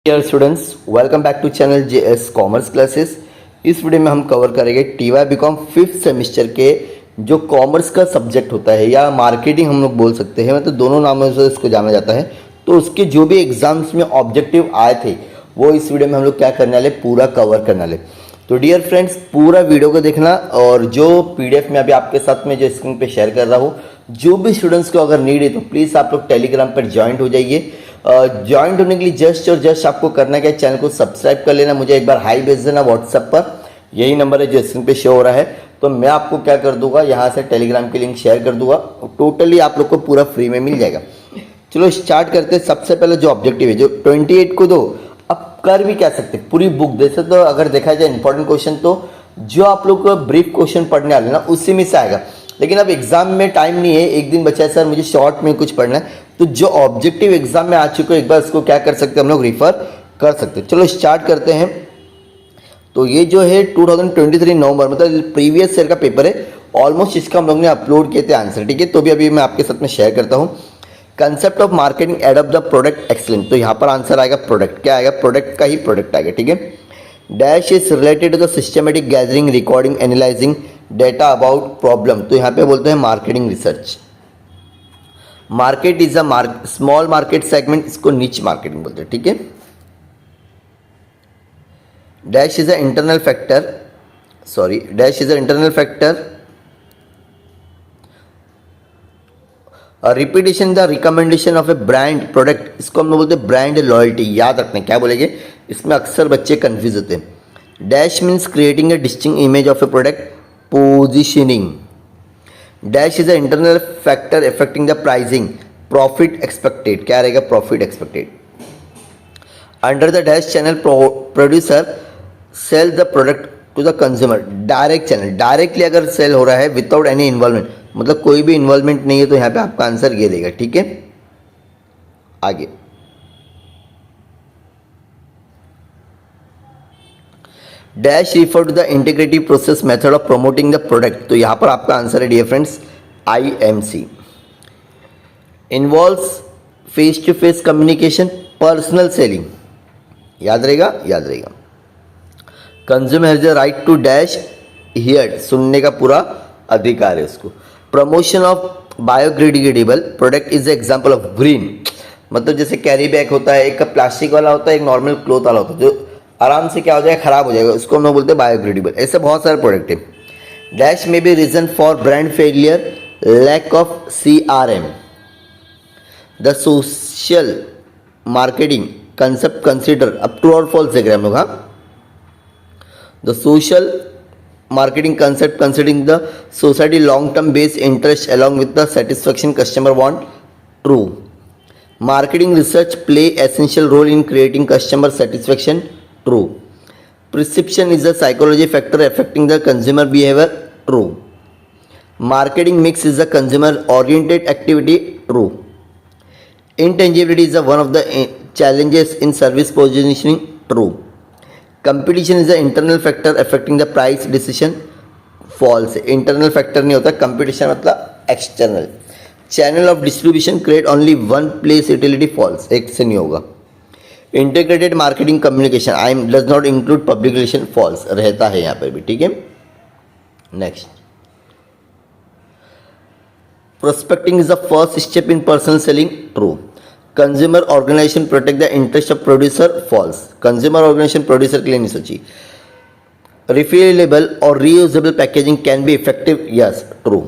Dear students, welcome back to channel JS commerce classes. इस video में हम cover करेंगे टीवाई बीकॉम फिफ्थ सेमेस्टर के जो कॉमर्स का सब्जेक्ट होता है या मार्केटिंग हम लोग बोल सकते हैं, मतलब दोनों नामों से इसको जाना जाता है। तो उसके जो भी एग्जाम्स में ऑब्जेक्टिव आए थे वो इस वीडियो में हम लोग क्या करने वाले, पूरा कवर करने वाले। तो डियर फ्रेंड्स, पूरा वीडियो को देखना और जो पीडीएफ में अभी आपके साथ में जो स्क्रीन पे शेयर कर रहा हूँ, जो भी स्टूडेंट्स को अगर नीड है तो प्लीज़ आप लोग टेलीग्राम पर ज्वाइंट हो जाइए। ज्वाइंट होने के लिए जस्ट आपको करना क्या है, चैनल को सब्सक्राइब कर लेना, मुझे एक बार हाई भेज देना व्हाट्सएप पर, यही नंबर है जो स्क्रीन पे शो हो रहा है। तो मैं आपको क्या कर दूंगा, यहाँ से टेलीग्राम की लिंक शेयर कर दूंगा, टोटली आप लोग को पूरा फ्री में मिल जाएगा। चलो स्टार्ट करते हैं। सबसे पहले जो ऑब्जेक्टिव है, जो 28 को दो, अब कर भी क्या सकते, पूरी बुक जैसे तो अगर देखा जाए इंपॉर्टेंट क्वेश्चन तो जो आप लोग को ब्रीफ क्वेश्चन पढ़ने वाले ना उसी में से आएगा। लेकिन अब एग्जाम में टाइम नहीं है, एक दिन बचा है सर मुझे शॉर्ट में कुछ पढ़ना है, तो जो ऑब्जेक्टिव एग्जाम में आ चुके एक बार इसको क्या कर सकते हैं, हम लोग रिफर कर सकते हैं। चलो स्टार्ट करते हैं। तो ये जो है 2023 नवंबर मतलब प्रीवियस ईयर का पेपर है, ऑलमोस्ट इसका हम लोग ने अपलोड किए थे आंसर, ठीक है। तो भी अभी मैं आपके साथ में शेयर करता हूँ। Concept of marketing adopt the product excellent, तो यहाँ पर आंसर आएगा प्रोडक्ट, क्या आएगा, प्रोडक्ट का ही प्रोडक्ट आएगा, ठीक है। Dash is related to the systematic gathering recording analysing data about problem, तो यहाँ पे बोलते हैं marketing research. Market is a small market segment, इसको निच मार्केटिंग बोलते हैं, ठीक है। Dash is a internal factor, dash is a internal factor, repetition the recommendation of a brand product, इसको हम लोग बोलते हैं ब्रांड लॉयल्टी। याद रखना क्या बोलेंगे, इसमें अक्सर बच्चे कंफ्यूज होते हैं। Dash means creating a distinct image of a product, positioning. Dash is a internal factor affecting the pricing, profit expected, क्या रहेगा, profit expected. Under the dash channel producer sell the product to the consumer, direct channel, directly अगर sell हो रहा है without any involvement, मतलब कोई भी involvement नहीं है, तो यहाँ पे आपका आंसर ये देगा, ठीक है। आगे dash refer to the integrative process method of promoting the product, तो यहाँ पर आपका आंसर है dear friends IMC। Involves face to face communication, personal selling, याद रहेगा, याद रहेगा। Consumer has the right to dash hear, सुनने का पूरा अधिकार है उसको। Promotion of biodegradable product is example of green, मतलब जैसे कैरी बैग होता है, एक प्लास्टिक वाला होता है, एक नॉर्मल क्लोथ वाला होता है, जो आराम से क्या हो जाएगा, खराब हो जाएगा, उसको हम लोग बोलते हैं बायोडिग्रेडेबल। ऐसे बहुत सारे प्रोडक्ट है। डैश में भी reason for brand failure, lack of CRM। The social marketing concept consider, अब ट्रू और फॉल्स देख रहे हैं हम लोग, हाँ। The social marketing concept considering the society long term based interest along with the satisfaction customer want, true. Marketing research play essential role in creating customer satisfaction, true. Perception is a psychology factor affecting the consumer behavior, true. Marketing mix is a consumer oriented activity, true. Intangibility is one of the challenges in service positioning, true. Competition is a internal factor affecting the price decision, false. Internal factor नहीं होता, competition मतलब external. Channel of distribution create only one place utility, false, एक से नहीं होगा। Integrated marketing communication I does not include public relation, false रहता है यहाँ पर भी, ठीक है। Next, prospecting is the first step in personal selling, true. Consumer organisation protect the interest of producer, false. Consumer organisation producer के लिए नहीं सोची। रिफिलेबल और reusable packaging can be effective, yes, true.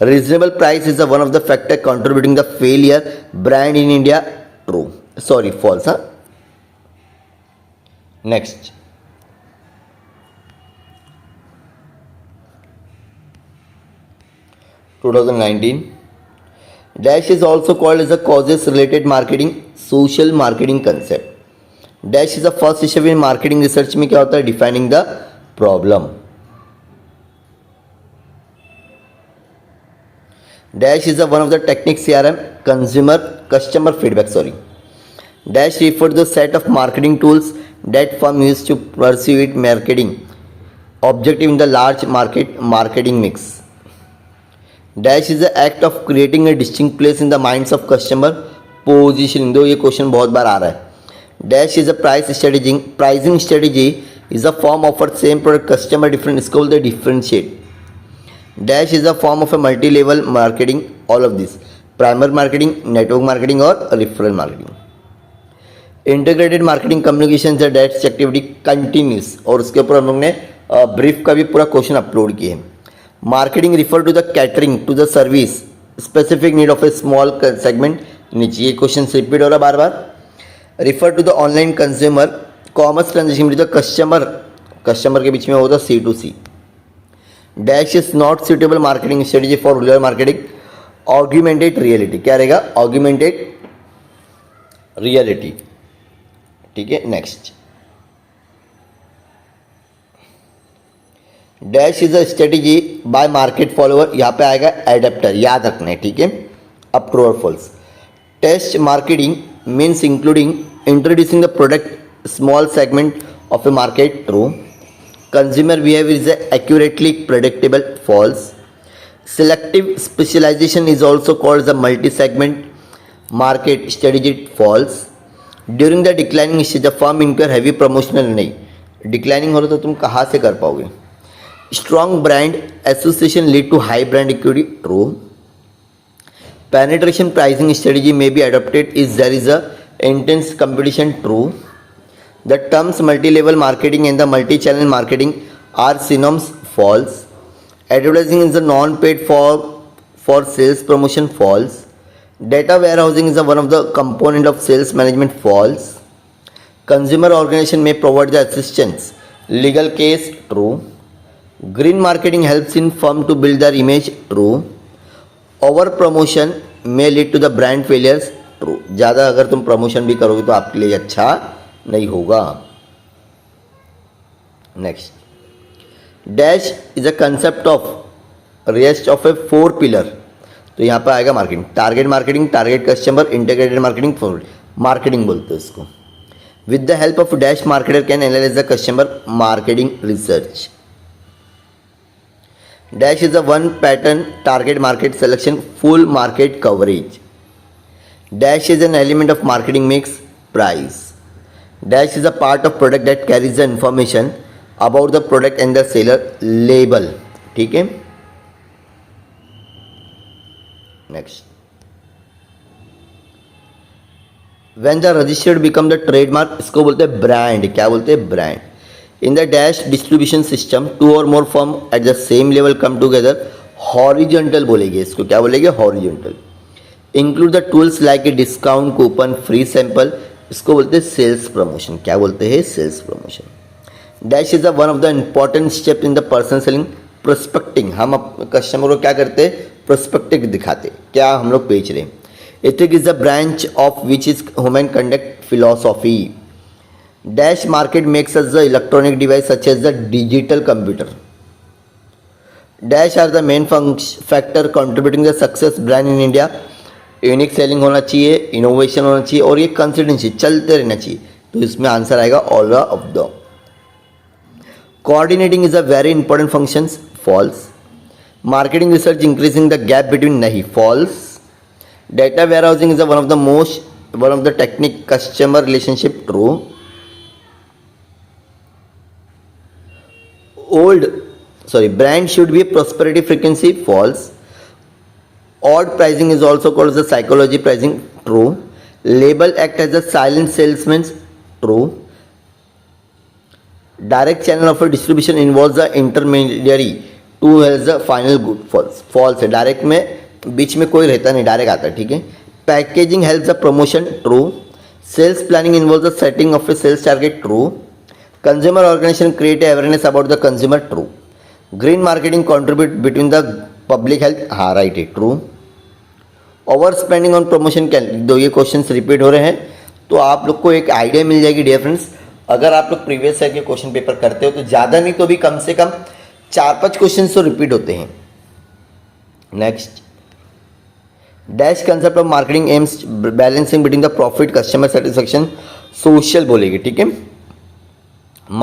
Reasonable price is one of the factor contributing the failure brand in India, true, sorry false, हाँ। Next, Dash is also called as a causes related marketing, social marketing concept. Dash is the first step in marketing research में क्या होता है, defining the problem. Dash is one of the techniques CRM, customer feedback, sorry. Dash refers to the set of marketing tools that firm use to pursue its marketing objective in the large marketing mix. Dash is the act of creating a distinct place in the minds of customer, positioning, दो ये question बहुत बार आ रहा है। Dash is a pricing strategy is a form offer same product customer different, इसको बोलते हैं differentiate. Dash is a form of a multi level marketing, all of this, primary marketing, network marketing और referral marketing. Integrated marketing communication the dash activity continuous, और उसके ऊपर हम लोग ने ब्रीफ का भी पूरा क्वेश्चन अपलोड किए हैं। Marketing refer to the catering to the service specific need of a small segment, नीचे ये क्वेश्चन रिपीट हो रहा बार बार। Refer to the online consumer commerce transaction the customer के बीच में होता C to C. Dash is not suitable marketing strategy for rural marketing, augmented reality, क्या रहेगा, ऑग्यूमेंटेड रियलिटी, ठीक है। Next, dash is a strategy by market follower, यहाँ पे आएगा एडेप्टर, याद रखना है, ठीक है। अब ट्रू और false. Test marketing means including introducing the product small segment of a market, true. Consumer behaviour is accurately predictable, false. Selective specialization is also called the multi-segment market strategy, false. During the declining stage the firm incur heavy promotional, नहीं, declining हो रहा तो तुम कहाँ से कर पाओगे। Strong brand association lead to high brand equity, true. Penetration pricing strategy may be adopted if there is a intense competition, true. The terms multi-level marketing and the multi-channel marketing are synonyms, false. Advertising is a non-paid for sales promotion, false. Data warehousing is one of the component of sales management, false. Consumer organization may provide the assistance, legal case, true. Green marketing helps in firm to build their image, true. Over promotion may lead to the brand failures, true. ज़्यादा अगर तुम promotion भी करोगे तो आपके लिए अच्छा नहीं होगा। Next, dash is a concept of rest of A 4 pillar, तो यहाँ पर आएगा marketing, target customer, integrated marketing, for marketing बोलते हैं इसको। With the help of dash marketer can analyse the customer, marketing research. Dash is a one pattern target market selection, full market coverage. Dash is an element of marketing mix, price. Dash is a part of product that carries the information about the product and the seller, label, ठीक है। Next, when the registered become the trademark, इसको बोलते हैं brand, क्या बोलते हैं, brand. In the dash distribution system 2 और more firm at the same level come together, horizontal बोलेंगे इसको, क्या बोलेंगे, horizontal. Include the tools like a discount coupon, free sample, इसको बोलते हैं सेल्स प्रमोशन, क्या बोलते हैं, sales promotion. Dash is one of the important step in the personal selling, prospecting, हम कस्टमर को क्या करते हैं, प्रोस्पेक्टिंग दिखाते, क्या हम लोग बेच रहे हैं। Ethic is the branch of which is human conduct philosophy. Dash market makes us the electronic device such as the digital computer. Dash are the main factor contributing the success brand in India. Unique selling होना चाहिए, innovation होना चाहिए और ये consistency चलते रहना चाहिए, तो इसमें आंसर आएगा all of the. Coordinating is a very important function, false. Marketing research increasing the gap between, nahi, false. Data warehousing is one of the technique customer relationship, true. Brand should be a prosperity frequency, false. Odd pricing is also called as the psychology pricing, true. Label act as a silent salesman, true. Direct channel of a distribution involves the intermediary to has the final good, false है। Direct में बीच में कोई रहता नहीं, direct आता है, ठीक है। Packaging helps the promotion, true. Sales planning involves the setting of a sales target, true. Consumer organisation create awareness about the consumer, true. Green marketing contribute between the public health, हाँ right है, true. Over spending on promotion can, दो ये question repeat हो रहे हैं, तो आप लोग को एक आइडिया मिल जाएगी डियर फ्रेंड्स। अगर आप लोग प्रीवियस ईयर के क्वेश्चन पेपर करते हो तो ज़्यादा नहीं तो भी कम से कम 4-5 क्वेश्चन तो रिपीट होते हैं। Next, dash concept of marketing aims balancing between the profit, customer satisfaction, social बोलेगी, ठीक है।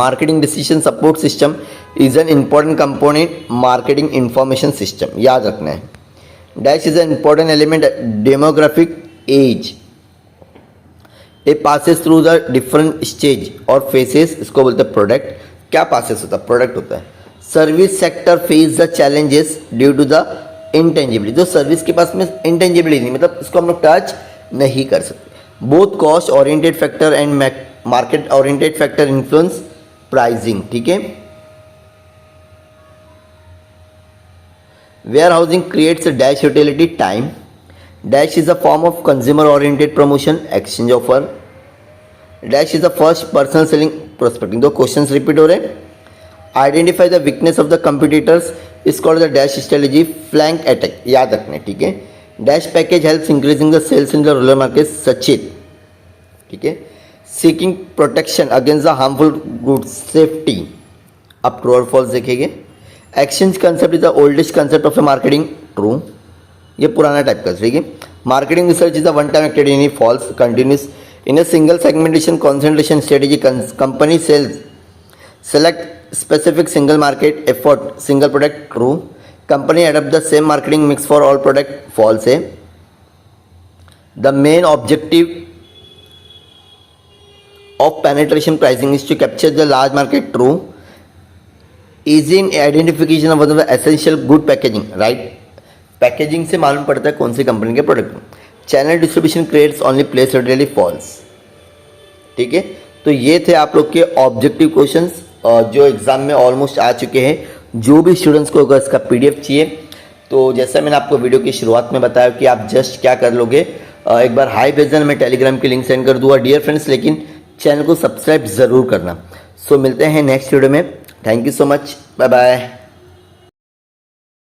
Marketing decision support system is an important component marketing information system, याद रखना है। Dash is an important element demographic age. A passes through the different stage और phases, इसको बोलते हैं प्रोडक्ट। क्या पासेस होता है? प्रोडक्ट होता है। Service sector face the challenges due to the intangibility, जो सर्विस के पास में इंटेंजिबिलिटी नहीं, मतलब इसको हम लोग टच नहीं कर सकते। Both cost oriented factor and market oriented factor influence pricing, ठीक है। Warehousing creates a dash utility time. Dash is a form of consumer oriented promotion, exchange offer. Dash is the first personal selling prospecting. दो questions repeat हो रहे हैं। Identify the weakness of the competitors is called the dash strategy, flank attack, याद रखने, ठीक है। Dash package helps increasing the sales in the rural market, सचित, ठीक है। Seeking protection against the harmful goods, safety, अब ट्रू और false देखेंगे। Exchange concept is the oldest concept of a marketing, true, ये पुराना टाइप का, ठीक है। Marketing research is the one time activity, false, continuous. In a single segmentation concentration strategy, company sales select specific single market effort single product, true. Company adopt the same marketing mix for all product, false है। The main objective of penetration pricing is to capture the large market, true. Easy in identification of the essential good packaging, right, packaging से मालूम पड़ता है कौन सी company के product. Channel distribution creates only place really, false, ठीक है। तो ये थे आप लोग के ऑब्जेक्टिव क्वेश्चंस जो एग्जाम में ऑलमोस्ट आ चुके हैं। जो भी स्टूडेंट्स को अगर इसका पीडीएफ चाहिए तो जैसा मैंने आपको वीडियो की शुरुआत में बताया कि आप जस्ट क्या कर लोगे, एक बार हाई भेजना, मैं टेलीग्राम की लिंक सेंड कर दूंगा डियर फ्रेंड्स, लेकिन चैनल को सब्सक्राइब ज़रूर करना। सो मिलते हैं नेक्स्ट वीडियो में। Thank you so much, bye bye.